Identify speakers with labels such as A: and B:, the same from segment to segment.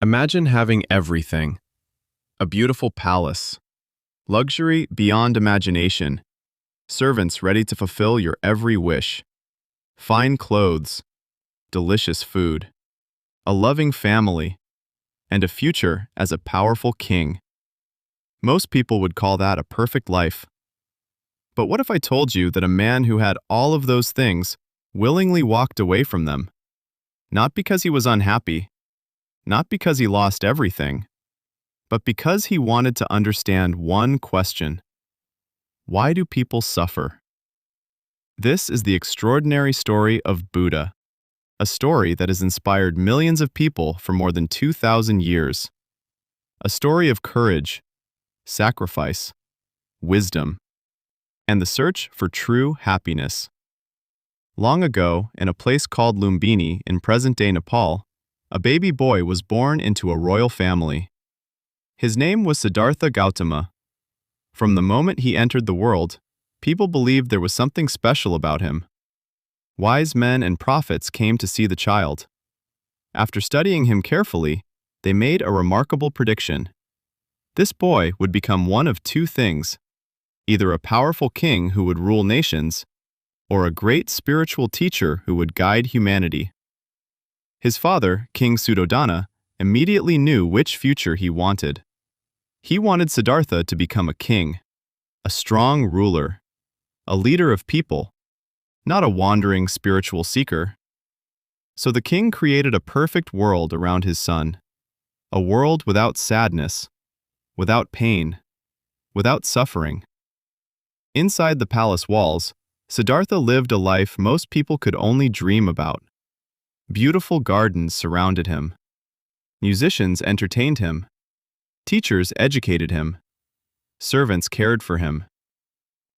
A: Imagine having everything. A beautiful palace, luxury beyond imagination, servants ready to fulfill your every wish, fine clothes, delicious food, a loving family, and a future as a powerful king. Most people would call that a perfect life. But what if I told you that a man who had all of those things willingly walked away from them? Not because he was unhappy, not because he lost everything, but because he wanted to understand one question: why do people suffer? This is the extraordinary story of Buddha, a story that has inspired millions of people for more than 2,000 years. A story of courage, sacrifice, wisdom, and the search for true happiness. Long ago, in a place called Lumbini in present-day Nepal, a baby boy was born into a royal family. His name was Siddhartha Gautama. From the moment he entered the world, people believed there was something special about him. Wise men and prophets came to see the child. After studying him carefully, they made a remarkable prediction. This boy would become one of two things: either a powerful king who would rule nations, or a great spiritual teacher who would guide humanity. His father, King Suddhodana, immediately knew which future he wanted. He wanted Siddhartha to become a king, a strong ruler, a leader of people, not a wandering spiritual seeker. So the king created a perfect world around his son, a world without sadness, without pain, without suffering. Inside the palace walls, Siddhartha lived a life most people could only dream about. Beautiful gardens surrounded him. Musicians entertained him. Teachers educated him. Servants cared for him.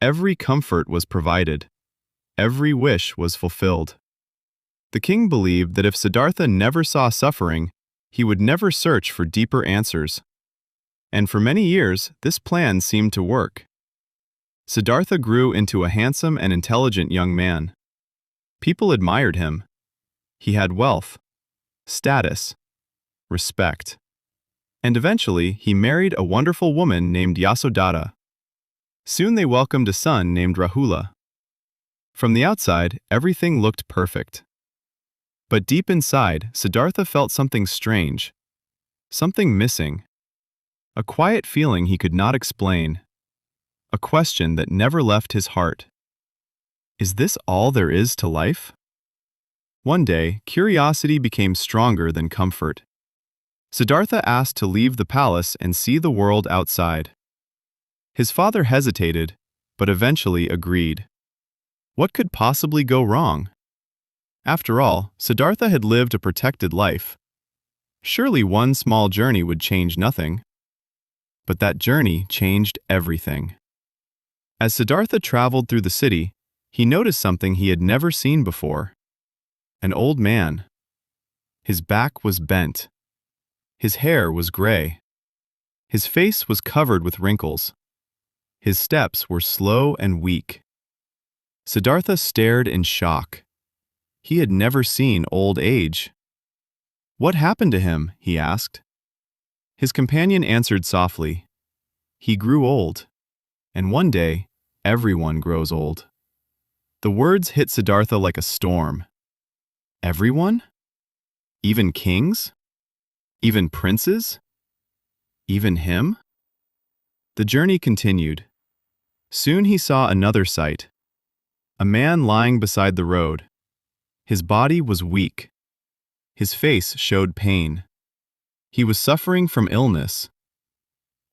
A: Every comfort was provided. Every wish was fulfilled. The king believed that if Siddhartha never saw suffering, he would never search for deeper answers. And for many years, this plan seemed to work. Siddhartha grew into a handsome and intelligent young man. People admired him. He had wealth, status, respect. And eventually, he married a wonderful woman named Yasodhara. Soon they welcomed a son named Rahula. From the outside, everything looked perfect. But deep inside, Siddhartha felt something strange, something missing. A quiet feeling he could not explain. A question that never left his heart. Is this all there is to life? One day, curiosity became stronger than comfort. Siddhartha asked to leave the palace and see the world outside. His father hesitated, but eventually agreed. What could possibly go wrong? After all, Siddhartha had lived a protected life. Surely one small journey would change nothing. But that journey changed everything. As Siddhartha traveled through the city, he noticed something he had never seen before. An old man. His back was bent. His hair was gray. His face was covered with wrinkles. His steps were slow and weak. Siddhartha stared in shock. He had never seen old age. What happened to him? He asked. His companion answered softly. He grew old. And one day, everyone grows old. The words hit Siddhartha like a storm. Everyone? Even kings? Even princes? Even him? The journey continued. Soon he saw another sight. A man lying beside the road. His body was weak. His face showed pain. He was suffering from illness.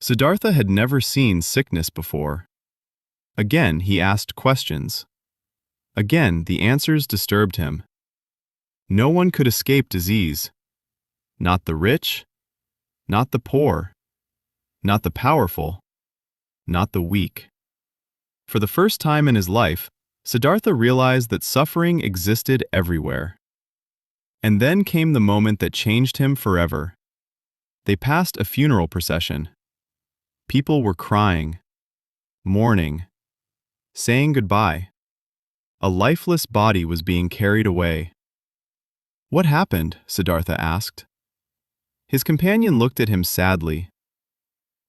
A: Siddhartha had never seen sickness before. Again, he asked questions. Again, the answers disturbed him. No one could escape disease. Not the rich, not the poor, not the powerful, not the weak. For the first time in his life, Siddhartha realized that suffering existed everywhere. And then came the moment that changed him forever. They passed a funeral procession. People were crying, mourning, saying goodbye. A lifeless body was being carried away. What happened? Siddhartha asked. His companion looked at him sadly.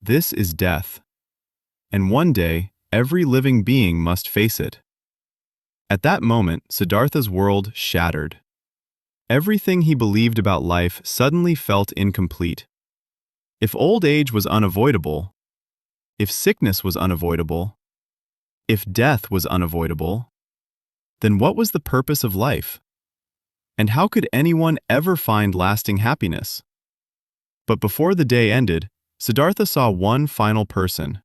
A: This is death. And one day, every living being must face it. At that moment, Siddhartha's world shattered. Everything he believed about life suddenly felt incomplete. If old age was unavoidable, if sickness was unavoidable, if death was unavoidable, then what was the purpose of life? And how could anyone ever find lasting happiness? But before the day ended, Siddhartha saw one final person.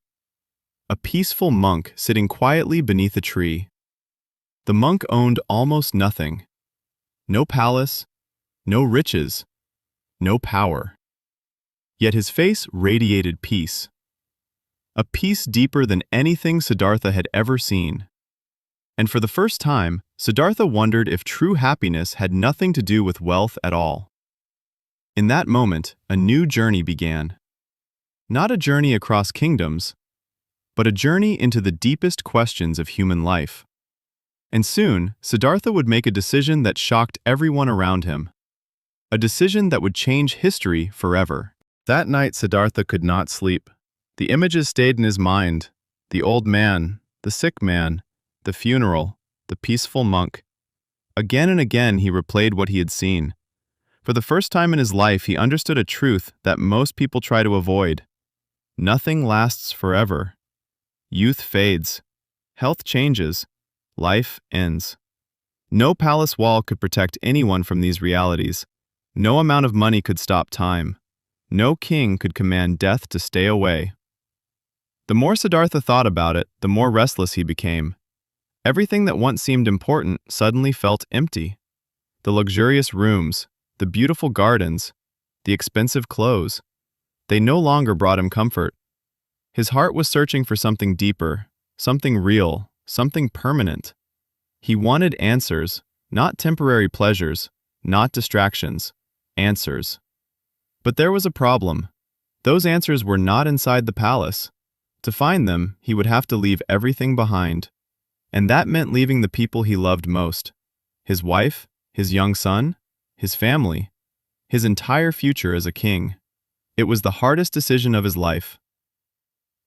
A: A peaceful monk sitting quietly beneath a tree. The monk owned almost nothing. No palace, no riches, no power. Yet his face radiated peace. A peace deeper than anything Siddhartha had ever seen. And for the first time, Siddhartha wondered if true happiness had nothing to do with wealth at all. In that moment, a new journey began. Not a journey across kingdoms, but a journey into the deepest questions of human life. And soon, Siddhartha would make a decision that shocked everyone around him. A decision that would change history forever. That night, Siddhartha could not sleep. The images stayed in his mind. The old man, the sick man, the funeral, the peaceful monk. Again and again he replayed what he had seen. For the first time in his life, he understood a truth that most people try to avoid. Nothing lasts forever. Youth fades. Health changes. Life ends. No palace wall could protect anyone from these realities. No amount of money could stop time. No king could command death to stay away. The more Siddhartha thought about it, the more restless he became. Everything that once seemed important suddenly felt empty. The luxurious rooms, the beautiful gardens, the expensive clothes, they no longer brought him comfort. His heart was searching for something deeper, something real, something permanent. He wanted answers, not temporary pleasures, not distractions, answers. But there was a problem. Those answers were not inside the palace. To find them, he would have to leave everything behind. And that meant leaving the people he loved most. His wife, his young son, his family, his entire future as a king. It was the hardest decision of his life.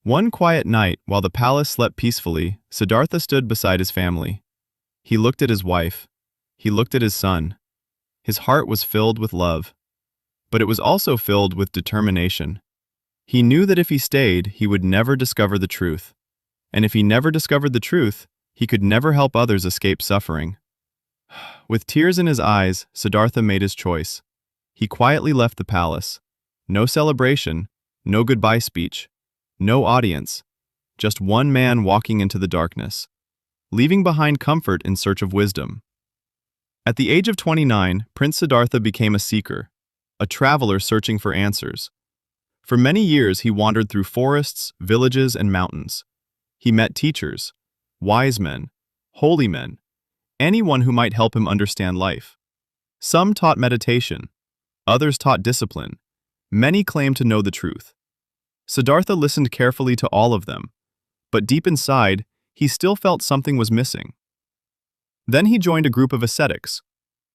A: One quiet night, while the palace slept peacefully, Siddhartha stood beside his family. He looked at his wife. He looked at his son. His heart was filled with love. But it was also filled with determination. He knew that if he stayed, he would never discover the truth. And if he never discovered the truth, he could never help others escape suffering. With tears in his eyes, Siddhartha made his choice. He quietly left the palace. No celebration, no goodbye speech, no audience, just one man walking into the darkness, leaving behind comfort in search of wisdom. At the age of 29, Prince Siddhartha became a seeker, a traveler searching for answers. For many years, he wandered through forests, villages, and mountains. He met teachers, wise men, holy men, anyone who might help him understand life. Some taught meditation, others taught discipline. Many claimed to know the truth. Siddhartha listened carefully to all of them, but deep inside, he still felt something was missing. Then he joined a group of ascetics.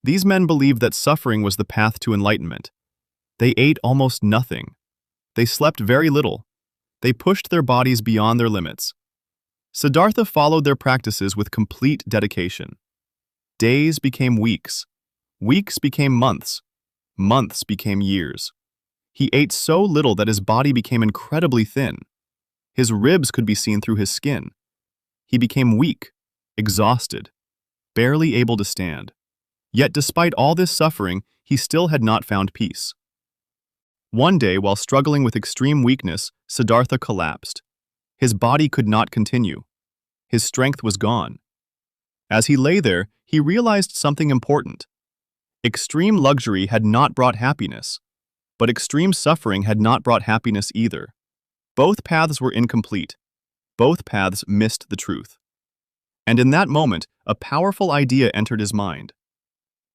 A: These men believed that suffering was the path to enlightenment. They ate almost nothing. They slept very little. They pushed their bodies beyond their limits. Siddhartha followed their practices with complete dedication. Days became weeks. Weeks became months. Months became years. He ate so little that his body became incredibly thin. His ribs could be seen through his skin. He became weak, exhausted, barely able to stand. Yet despite all this suffering, he still had not found peace. One day, while struggling with extreme weakness, Siddhartha collapsed. His body could not continue. His strength was gone. As he lay there, he realized something important. Extreme luxury had not brought happiness, but extreme suffering had not brought happiness either. Both paths were incomplete. Both paths missed the truth. And in that moment, a powerful idea entered his mind.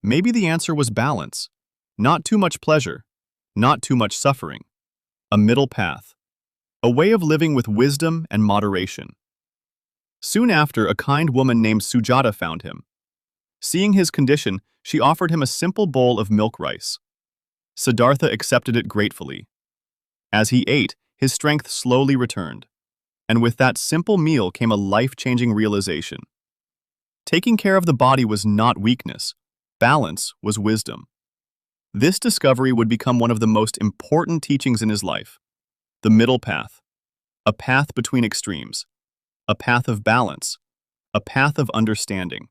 A: Maybe the answer was balance. Not too much pleasure, not too much suffering. A middle path. A way of living with wisdom and moderation. Soon after, a kind woman named Sujata found him. Seeing his condition, she offered him a simple bowl of milk rice.
B: Siddhartha accepted it gratefully. As he ate, his strength slowly returned, and with that simple meal came a life-changing realization. Taking care of the body was not weakness, balance was wisdom. This discovery would become one of the most important teachings in his life. The middle path, a path between extremes, a path of balance, a path of understanding.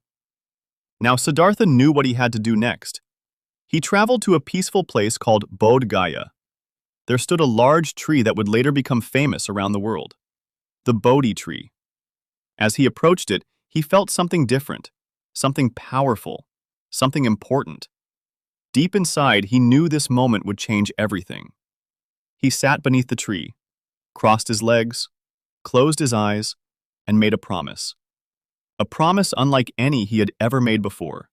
B: Now Siddhartha knew what he had to do next. He traveled to a peaceful place called Bodh Gaya. There stood a large tree that would later become famous around the world, the Bodhi tree. As he approached it, he felt something different, something powerful, something important. Deep inside, he knew this moment would change everything. He sat beneath the tree, crossed his legs, closed his eyes, and made a promise. A promise unlike any he had ever made before.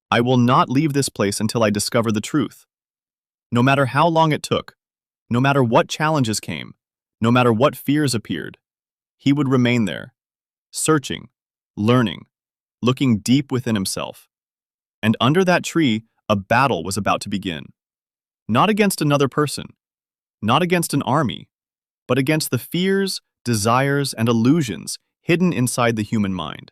B: I will not leave this place until I discover the truth. No matter how long it took, no matter what challenges came, no matter what fears appeared, he would remain there, searching, learning, looking deep within himself. And under that tree, a battle was about to begin. Not against another person, not against an army, but against the fears, desires, and illusions hidden inside the human mind.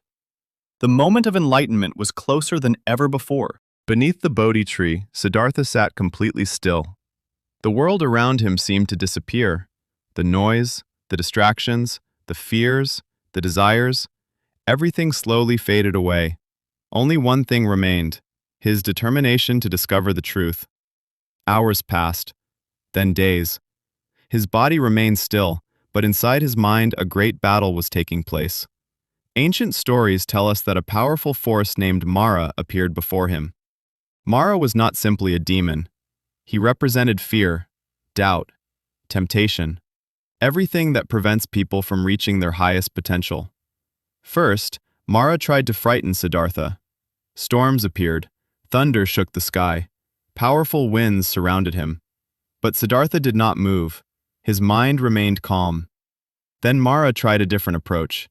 B: The moment of enlightenment was closer than ever before.
A: Beneath the Bodhi tree, Siddhartha sat completely still. The world around him seemed to disappear. The noise, the distractions, the fears, the desires, everything slowly faded away. Only one thing remained, his determination to discover the truth. Hours passed, then days. His body remained still, but inside his mind a great battle was taking place. Ancient stories tell us that a powerful force named Mara appeared before him. Mara was not simply a demon. He represented fear, doubt, temptation, everything that prevents people from reaching their highest potential. First, Mara tried to frighten Siddhartha. Storms appeared, thunder shook the sky, powerful winds surrounded him. But Siddhartha did not move. His mind remained calm. Then Mara tried a different approach.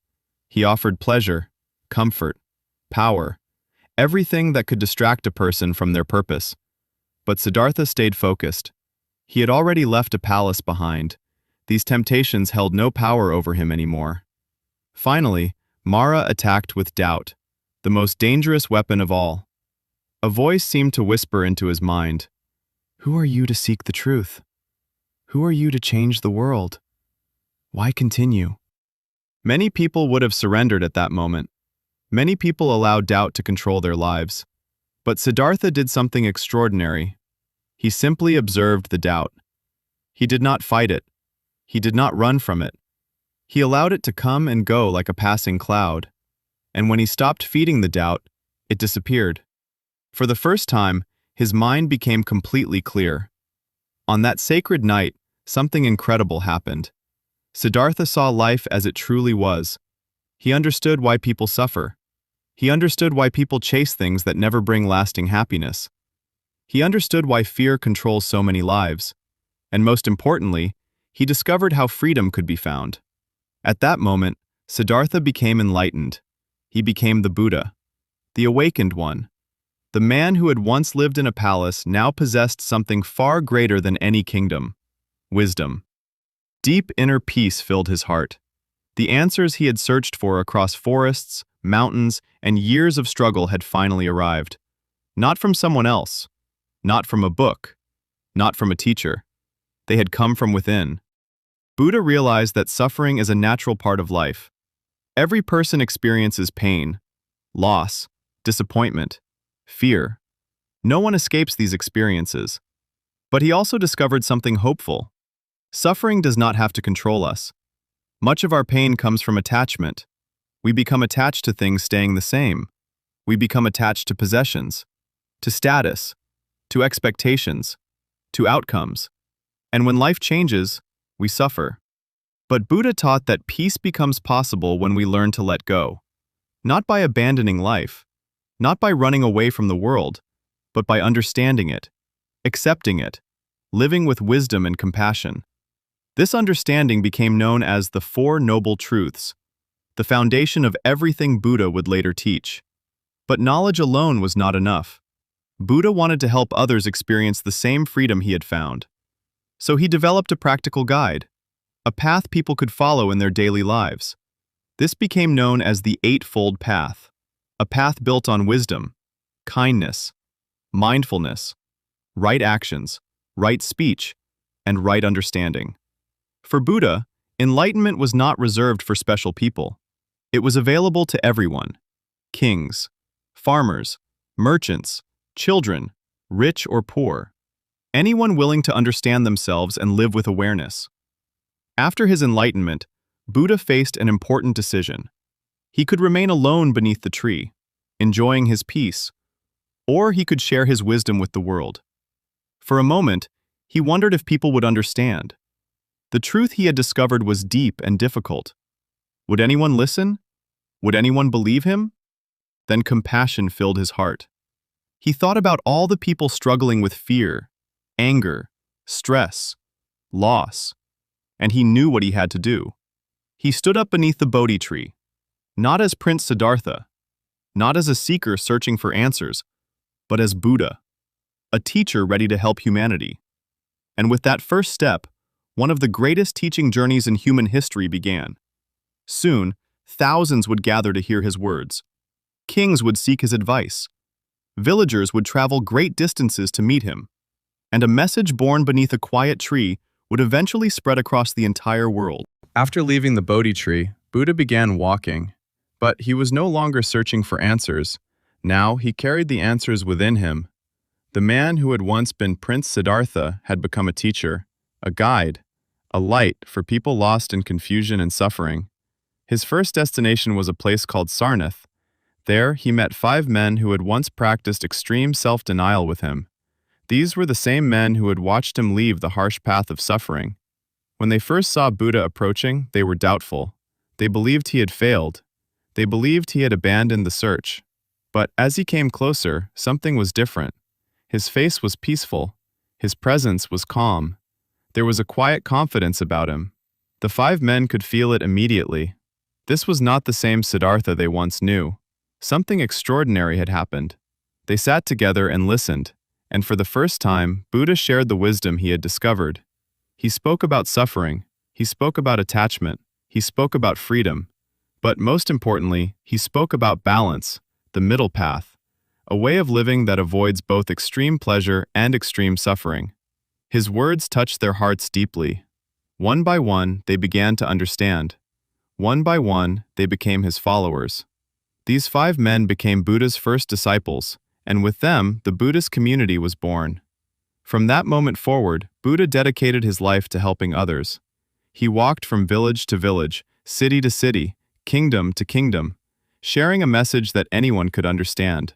A: He offered pleasure, comfort, power, everything that could distract a person from their purpose. But Siddhartha stayed focused. He had already left a palace behind. These temptations held no power over him anymore. Finally, Mara attacked with doubt, the most dangerous weapon of all. A voice seemed to whisper into his mind, "Who are you to seek the truth? Who are you to change the world? Why continue?" Many people would have surrendered at that moment. Many people allowed doubt to control their lives. But Siddhartha did something extraordinary. He simply observed the doubt. He did not fight it. He did not run from it. He allowed it to come and go like a passing cloud. And when he stopped feeding the doubt, it disappeared. For the first time, his mind became completely clear. On that sacred night, something incredible happened. Siddhartha saw life as it truly was. He understood why people suffer. He understood why people chase things that never bring lasting happiness. He understood why fear controls so many lives. And most importantly, he discovered how freedom could be found. At that moment, Siddhartha became enlightened. He became the Buddha, the awakened one. The man who had once lived in a palace now possessed something far greater than any kingdom: wisdom. Deep inner peace filled his heart. The answers he had searched for across forests, mountains, and years of struggle had finally arrived. Not from someone else, not from a book, not from a teacher. They had come from within. Buddha realized that suffering is a natural part of life. Every person experiences pain, loss, disappointment, fear. No one escapes these experiences. But he also discovered something hopeful. Suffering does not have to control us. Much of our pain comes from attachment. We become attached to things staying the same. We become attached to possessions, to status, to expectations, to outcomes. And when life changes, we suffer. But Buddha taught that peace becomes possible when we learn to let go. Not by abandoning life, not by running away from the world, but by understanding it, accepting it, living with wisdom and compassion. This understanding became known as the Four Noble Truths, the foundation of everything Buddha would later teach. But knowledge alone was not enough.
B: Buddha wanted to help others experience the same freedom he had found. So he developed a practical guide, a path people could follow in their daily lives. This became known as the Eightfold Path, a path built on wisdom, kindness, mindfulness, right actions, right speech, and right understanding. For Buddha, enlightenment was not reserved for special people. It was available to everyone: kings, farmers, merchants, children, rich or poor, anyone willing to understand themselves and live with awareness. After his enlightenment, Buddha faced an important decision. He could remain alone beneath the tree, enjoying his peace, or he could share his wisdom with the world. For a moment, he wondered if people would understand. The truth he had discovered was deep and difficult. Would anyone listen? Would anyone believe him? Then compassion filled his heart. He thought about all the people struggling with fear, anger, stress, loss, and he knew what he had to do. He stood up beneath the Bodhi tree, not as Prince Siddhartha, not as a seeker searching for answers, but as Buddha, a teacher ready to help humanity. And with that first step, one of the greatest teaching journeys in human history began. Soon, thousands would gather to hear his words. Kings would seek his advice. Villagers would travel great distances to meet him. And a message born beneath a quiet tree would eventually spread across the entire world.
A: After leaving the Bodhi tree, Buddha began walking. But he was no longer searching for answers. Now he carried the answers within him. The man who had once been Prince Siddhartha had become a teacher, a guide, a light for people lost in confusion and suffering. His first destination was a place called Sarnath. There he met 5 men who had once practiced extreme self-denial with him. These were the same men who had watched him leave the harsh path of suffering. When they first saw Buddha approaching, they were doubtful. They believed he had failed. They believed he had abandoned the search. But as he came closer, something was different. His face was peaceful. His presence was calm. There was a quiet confidence about him. The 5 men could feel it immediately. This was not the same Siddhartha they once knew. Something extraordinary had happened. They sat together and listened, and for the first time, Buddha shared the wisdom he had discovered. He spoke about suffering. He spoke about attachment. He spoke about freedom. But most importantly, he spoke about balance, the middle path, a way of living that avoids both extreme pleasure and extreme suffering. His words touched their hearts deeply. One by one, they began to understand. One by one, they became his followers. These 5 men became Buddha's first disciples, and with them, the Buddhist community was born. From that moment forward, Buddha dedicated his life to helping others. He walked from village to village, city to city, kingdom to kingdom, sharing a message that anyone could understand.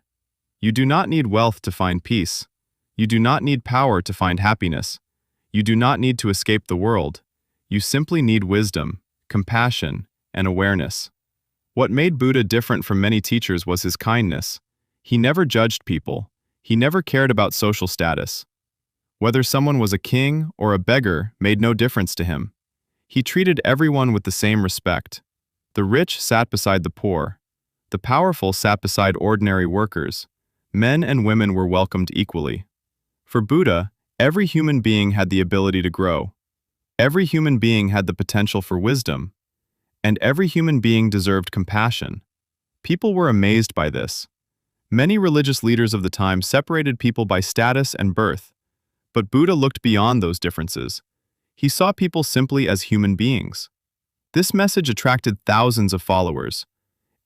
A: You do not need wealth to find peace. You do not need power to find happiness. You do not need to escape the world. You simply need wisdom, compassion, and awareness. What made Buddha different from many teachers was his kindness. He never judged people. He never cared about social status. Whether someone was a king or a beggar made no difference to him. He treated everyone with the same respect. The rich sat beside the poor. The powerful sat beside ordinary workers. Men and women were welcomed equally. For Buddha, every human being had the ability to grow. Every human being had the potential for wisdom. And every human being deserved compassion. People were amazed by this. Many religious leaders of the time separated people by status and birth. But Buddha looked beyond those differences. He saw people simply as human beings. This message attracted thousands of followers.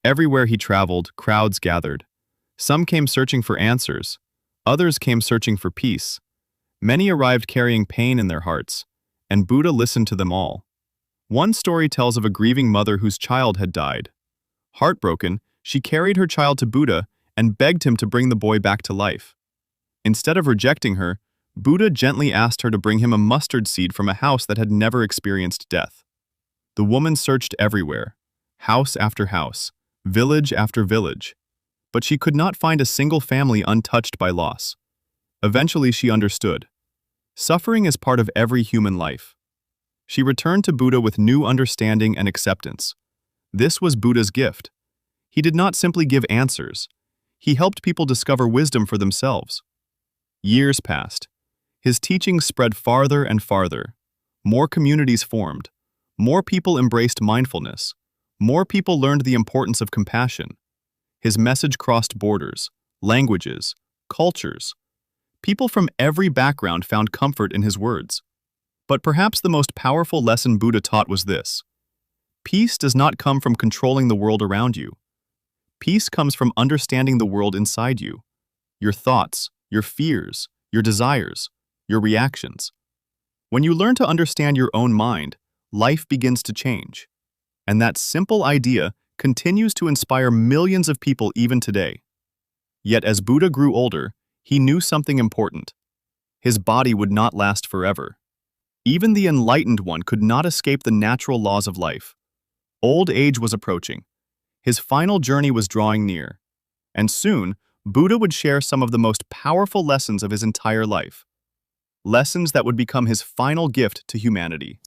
A: Everywhere he traveled, crowds gathered. Some came searching for answers. Others came searching for peace. Many arrived carrying pain in their hearts, and Buddha listened to them all. One story tells of a grieving mother whose child had died. Heartbroken, she carried her child to Buddha and begged him to bring the boy back to life. Instead of rejecting her, Buddha gently asked her to bring him a mustard seed from a house that had never experienced death. The woman searched everywhere, house after house, village after village, but she could not find a single family untouched by loss. Eventually she understood. Suffering is part of every human life. She returned to Buddha with new understanding and acceptance. This was Buddha's gift. He did not simply give answers. He helped people discover wisdom for themselves.
B: Years passed. His teachings spread farther and farther. More communities formed. More people embraced mindfulness. More people learned the importance of compassion. His message crossed borders, languages, cultures. People from every background found comfort in his words. But perhaps the most powerful lesson Buddha taught was this: peace does not come from controlling the world around you. Peace comes from understanding the world inside you, your thoughts, your fears, your desires, your reactions. When you learn to understand your own mind, life begins to change. And that simple idea continues to inspire millions of people even today. Yet as Buddha grew older, he knew something important. His body would not last forever. Even the enlightened one could not escape the natural laws of life. Old age was approaching. His final journey was drawing near. And soon, Buddha would share some of the most powerful lessons of his entire life. Lessons that would become his final gift to humanity.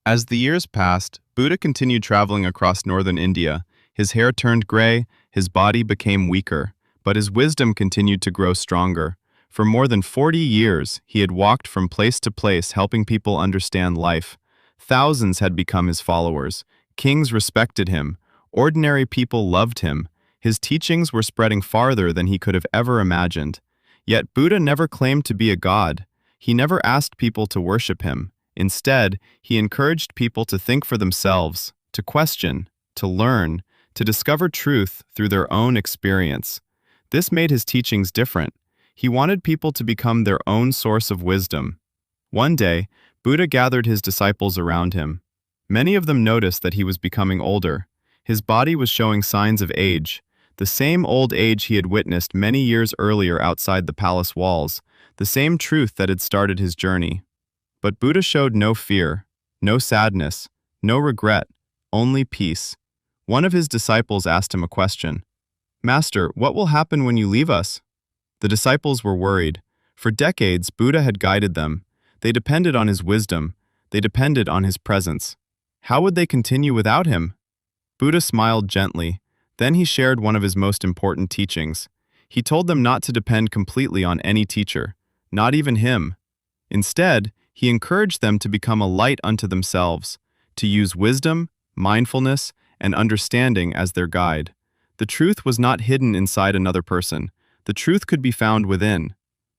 A: As the years passed, Buddha continued traveling across northern India. His hair turned gray, his body became weaker, but his wisdom continued to grow stronger. For more than 40 years, he had walked from place to place helping people understand life. Thousands had become his followers. Kings respected him. Ordinary people loved him. His teachings were spreading farther than he could have ever imagined. Yet Buddha never claimed to be a god. He never asked people to worship him. Instead, he encouraged people to think for themselves, to question, to learn, to discover truth through their own experience. This made his teachings different. He wanted people to become their own source of wisdom. One day, Buddha gathered his disciples around him. Many of them noticed that he was becoming older. His body was showing signs of age, the same old age he had witnessed many years earlier outside the palace walls, the same truth that had started his journey. But Buddha showed no fear, no sadness, no regret, only peace. One of his disciples asked him a question. "Master, what will happen when you leave us?" The disciples were worried. For decades, Buddha had guided them. They depended on his wisdom. They depended on his presence. How would they continue without him? Buddha smiled gently. Then he shared one of his most important teachings. He told them not to depend completely on any teacher, not even him. Instead, he encouraged them to become a light unto themselves, to use wisdom, mindfulness, and understanding as their guide. The truth was not hidden inside another person. The truth could be found within.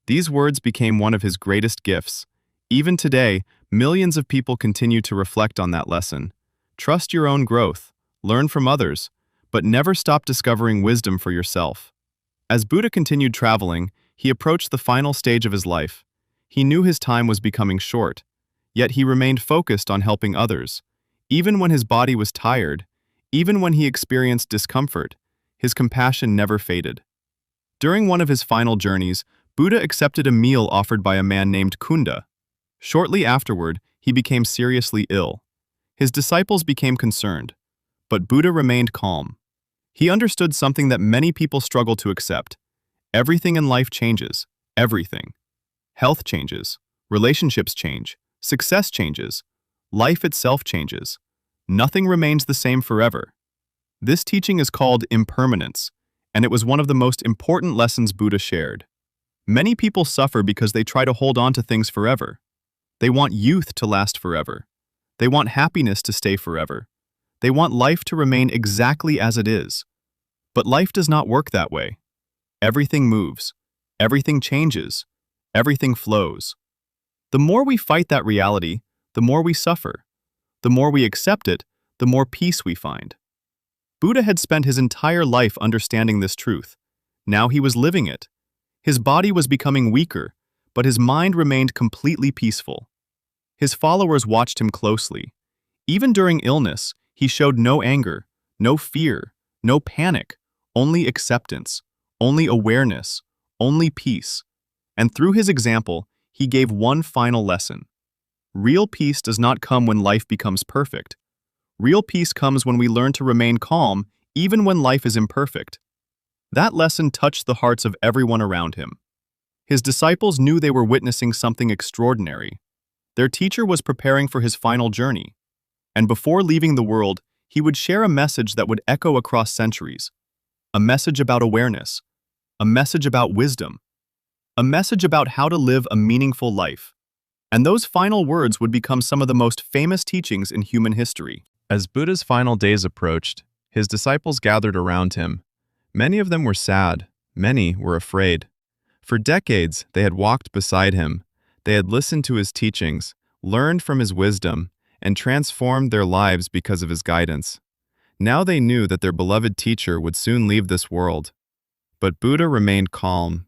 A: These words became one of his greatest gifts. Even today, millions of people continue to reflect on that lesson. Trust your own growth, learn from others, but never stop discovering wisdom for yourself. As Buddha continued traveling, he approached the final stage of his life. He knew his time was becoming short, yet he remained focused on helping others. Even when his body was tired, even when he experienced discomfort, his compassion never faded. During one of his final journeys, Buddha accepted a meal offered by a man named Kunda. Shortly afterward, he became seriously ill. His disciples became concerned, but Buddha remained calm. He understood something that many people struggle to accept. Everything in life changes, everything. Health changes, relationships change, success changes, life itself changes. Nothing remains the same forever. This teaching is called impermanence, and it was one of the most important lessons Buddha shared. Many people suffer because they try to hold on to things forever. They want youth to last forever. They want happiness to stay forever. They want life to remain exactly as it is. But life does not work that way. Everything moves. Everything changes. Everything flows. The more we fight that reality, the more we suffer. The more we accept it, the more peace we find. Buddha had spent his entire life understanding this truth. Now he was living it. His body was becoming weaker, but his mind remained completely peaceful. His followers watched him closely. Even during illness, he showed no anger, no fear, no panic, only acceptance, only awareness, only peace. And through his example, he gave one final lesson. Real peace does not come when life becomes perfect. Real peace comes when we learn to remain calm even when life is imperfect. That lesson touched the hearts of everyone around him. His disciples knew they were witnessing something extraordinary. Their teacher was preparing for his final journey. And before leaving the world, he would share a message that would echo across centuries. A message about awareness. A message about wisdom.
B: a message about how to live a meaningful life. And those final words would become some of the most famous teachings in human history.
A: As Buddha's final days approached, his disciples gathered around him. Many of them were sad, many were afraid. For decades, they had walked beside him. They had listened to his teachings, learned from his wisdom, and transformed their lives because of his guidance. Now they knew that their beloved teacher would soon leave this world. But Buddha remained calm.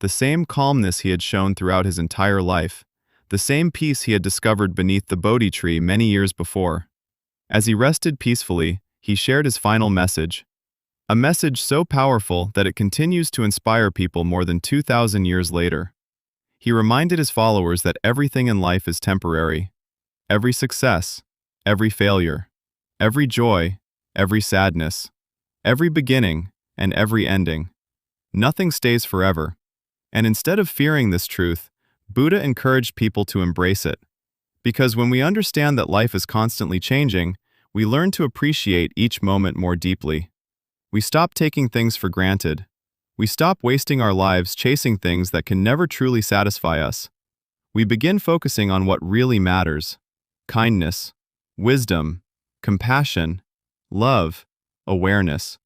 A: The same calmness he had shown throughout his entire life, the same peace he had discovered beneath the Bodhi tree many years before. As he rested peacefully, he shared his final message, a message so powerful that it continues to inspire people more than 2,000 years later. He reminded his followers that everything in life is temporary. Every success, every failure, every joy, every sadness, every beginning, and every ending. Nothing stays forever. And instead of fearing this truth, Buddha encouraged people to embrace it. Because when we understand that life is constantly changing, we learn to appreciate each moment more deeply. We stop taking things for granted. We stop wasting our lives chasing things that can never truly satisfy us. We begin focusing on what really matters: kindness, wisdom, compassion, love, awareness.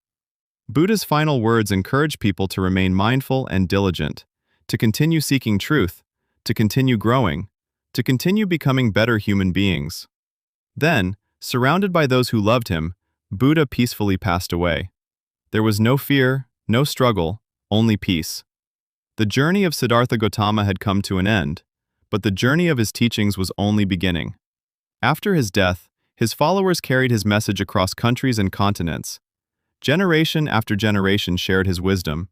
A: Buddha's final words encourage people to remain mindful and diligent, to continue seeking truth, to continue growing, to continue becoming better human beings. Then, surrounded by those who loved him, Buddha peacefully passed away. There was no fear, no struggle, only peace. The journey of Siddhartha Gautama had come to an end, but the journey of his teachings was only beginning. After his death, his followers carried his message across countries and continents. Generation after generation shared his wisdom.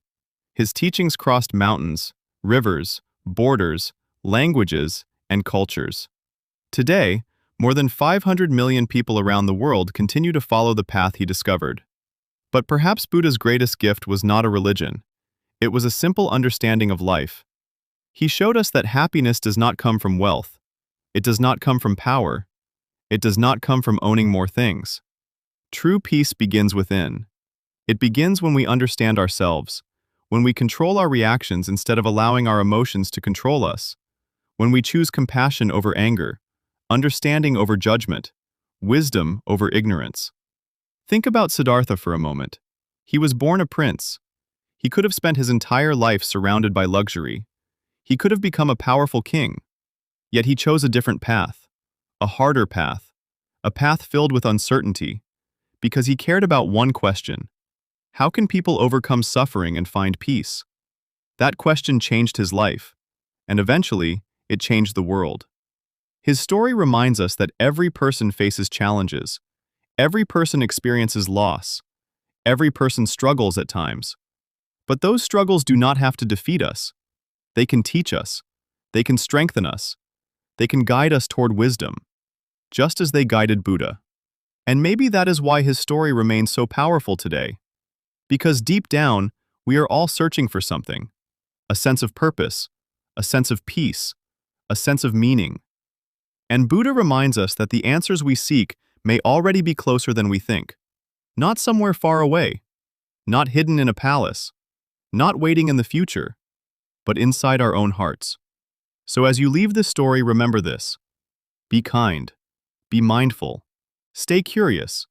A: His teachings crossed mountains, rivers, borders, languages, and cultures. Today, more than 500 million people around the world continue to follow the path he discovered. But perhaps Buddha's greatest gift was not a religion. It was a simple understanding of life. He showed us that happiness does not come from wealth. It does not come from power. It does not come from owning more things. True peace begins within. It begins when we understand ourselves, when we control our reactions instead of allowing our emotions to control us, when we choose compassion over anger, understanding over judgment, wisdom over ignorance. Think about Siddhartha for a moment. He was born a prince. He could have spent his entire life surrounded by luxury. He could have become a powerful king. Yet he chose a different path, a harder path, a path filled with uncertainty, because he cared about one question: how can people overcome suffering and find peace? That question changed his life, and eventually, it changed the world. His story reminds us that every person faces challenges. Every person experiences loss. Every person struggles at times. But those struggles do not have to defeat us. They can teach us. They can strengthen us. They can guide us toward wisdom, just as they guided Buddha. And maybe that is why his story remains so powerful today. Because deep down, we are all searching for something: a sense of purpose, a sense of peace, a sense of meaning. And Buddha reminds us that the answers we seek may already be closer than we think. Not somewhere far away, not hidden in a palace, not waiting in the future, but inside our own hearts. So as you leave this story, remember this: be kind, be mindful, stay curious,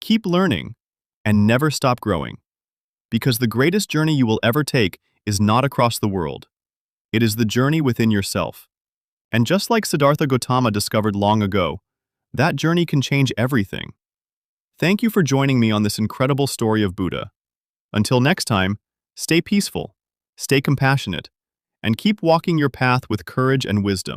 A: keep learning, and never stop growing. Because the greatest journey you will ever take is not across the world. It is the journey within yourself. And just like Siddhartha Gautama discovered long ago, that journey can change everything. Thank you for joining me on this incredible story of Buddha. Until next time, stay peaceful, stay compassionate, and keep walking your path with courage and wisdom.